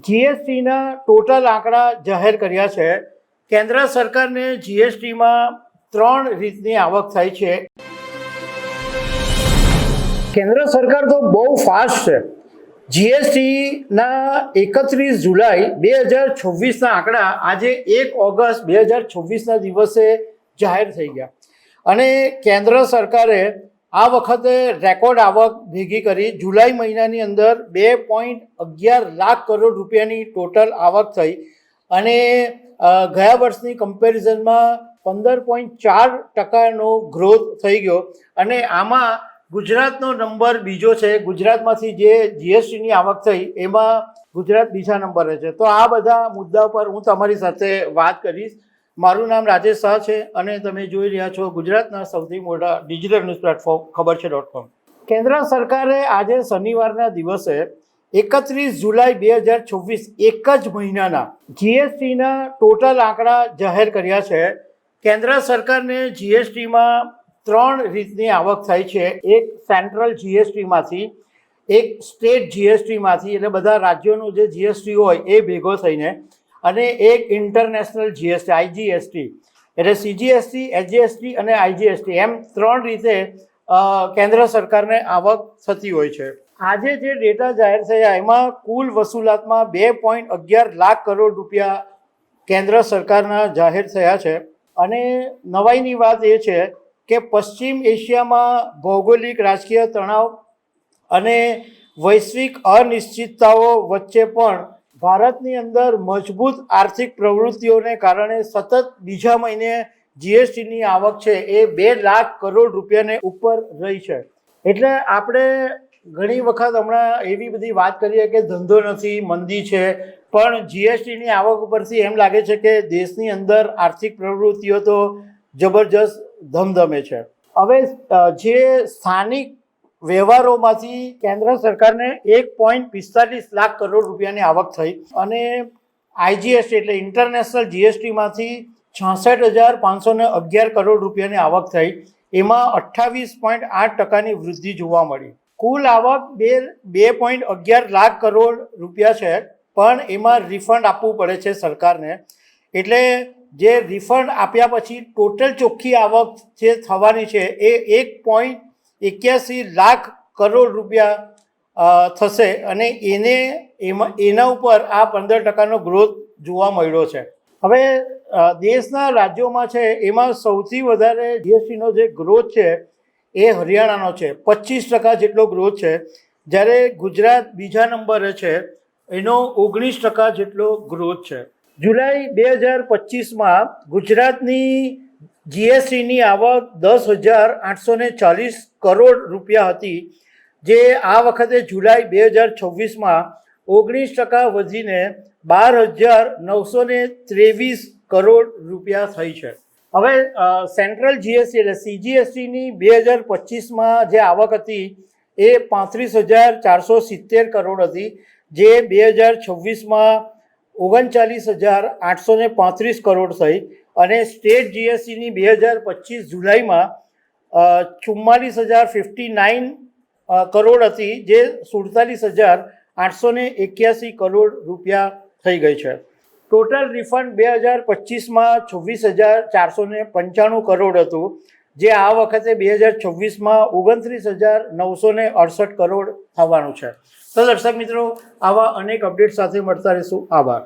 જીએસટીના ટોટલ આંકડા જાહેર કર્યા છે. કેન્દ્ર સરકારને જીએસટીમાં 3 રીતની આવક થાય છે. કેન્દ્ર સરકાર તો બહુ ફાસ્ટ છે. જીએસટીના 31 જુલાઈ 2026ના આંકડા આજે 1 ઓગસ્ટ 2026ના દિવસે જાહેર થઈ ગયા અને કેન્દ્ર સરકારે આ વખતે રેકોર્ડ આવક ભેગી કરી. જુલાઈ મહિનાની અંદર 2.11 લાખ કરોડ રૂપિયાની ટોટલ આવક થઈ અને ગયા વર્ષની કમ્પેરિઝનમાં 15.4%નો ગ્રોથ થઈ ગયો અને આમાં ગુજરાતનો નંબર બીજો છે. ગુજરાતમાંથી જે જીએસટીની આવક થઈ એમાં ગુજરાત બીજા નંબરે છે. તો આ બધા મુદ્દા પર હું તમારી સાથે વાત કરીશ. મારું નામ રાજેશ શાહ છે અને તમે જોઈ રહ્યા છો ગુજરાતના સૌથી મોટા ડિજિટલ ન્યૂઝ પ્લેટફોર્મ ખબરછે.com. કેન્દ્ર સરકારે આજે શનિવારના દિવસે 31 જુલાઈ 2026 એક જ મહિનાના જીએસટીના ટોટલ આંકડા જાહેર કર્યા છે. કેન્દ્ર સરકારને જીએસટીમાં 3 રીતની આવક થાય છે. એક સેન્ટ્રલ જીએસટીમાંથી, એક સ્ટેટ જીએસટીમાંથી એટલે બધા રાજ્યોનું જે જીએસટી હોય એ ભેગો થઈને, અને એક ઇન્ટરનેશનલ જીએસટી આઈજીએસટી એટલે સીજીએસટી, એચજીએસટી અને આઈજીએસટી એમ 3 રીતે કેન્દ્ર સરકારને આવક થતી હોય છે. આજે જે ડેટા જાહેર થયા એમાં કુલ વસૂલાતમાં 2.11 લાખ કરોડ રૂપિયા કેન્દ્ર સરકારના જાહેર થયા છે. અને નવાઈની વાત એ છે કે પશ્ચિમ એશિયામાં ભૌગોલિક રાજકીય તણાવ અને વૈશ્વિક અનિશ્ચિતતાઓ વચ્ચે પણ ભારતની અંદર મજબૂત આર્થિક પ્રવૃત્તિઓને કારણે સતત બીજા મહિને જીએસટીની આવક છે એ 2 લાખ કરોડ રૂપિયાને ઉપર રહી છે. એટલે આપણે ઘણી વખત હમણાં એવી બધી વાત કરીએ કે ધંધો નથી, મંદી છે, પણ જીએસટીની આવક ઉપરથી એમ લાગે છે કે દેશની અંદર આર્થિક પ્રવૃત્તિઓ તો જબરજસ્ત ધમધમે છે. હવે જે સ્થાનિક વ્યવહારોમાંથી કેન્દ્ર સરકારને 1.45 લાખ કરોડ રૂપિયાની આવક થઈ અને આઈજીએસટી એટલે ઇન્ટરનેશનલ જીએસટીમાંથી 66,511 કરોડ રૂપિયાની આવક થઈ. એમાં 28.8%ની વૃદ્ધિ જોવા મળી. કુલ આવક 2.11 લાખ કરોડ રૂપિયા છે, પણ એમાં રિફંડ આપવું પડે છે સરકારને. એટલે જે રિફંડ આપ્યા પછી ટોટલ ચોખ્ખી આવક જે થવાની છે એ 1.81 લાખ કરોડ રૂપિયા થશે અને એના ઉપર આ 15%નો ગ્રોથ જોવા મળ્યો છે. હવે દેશના રાજ્યોમાં છે એમાં સૌથી વધારે જીએસટીનો જે ગ્રોથ છે એ હરિયાણાનો છે. 25% જેટલો ગ્રોથ છે, જ્યારે ગુજરાત બીજા નંબરે છે, એનો 19% જેટલો ગ્રોથ છે. જુલાઈ 2025માં ગુજરાતની જીએસટીની આવક 10,840 કરોડ રૂપિયા હતી, જે આ વખતે જુલાઈ 2026માં 19% વધીને 12,923 કરોડ રૂપિયા થઈ છે. હવે સેન્ટ્રલ જીએસટી એટલે સીજીએસટીની 2025માં જે આવક હતી એ 35,470 કરોડ હતી, જે 2026માં 39,835 કરોડ થઈ. અને સ્ટેટ જીએસટીની 2025 જુલાઈમાં 44,059 કરોડ હતી, જે 47,881 કરોડ રૂપિયા થઈ ગઈ છે. ટોટલ રિફંડ 2025માં 26,495 કરોડ હતું, જે આ વખતે 2026માં 29,968 કરોડ થવાનું છે. તો દર્શક મિત્રો, આવા અનેક અપડેટ સાથે મળતા રહીશું. આભાર.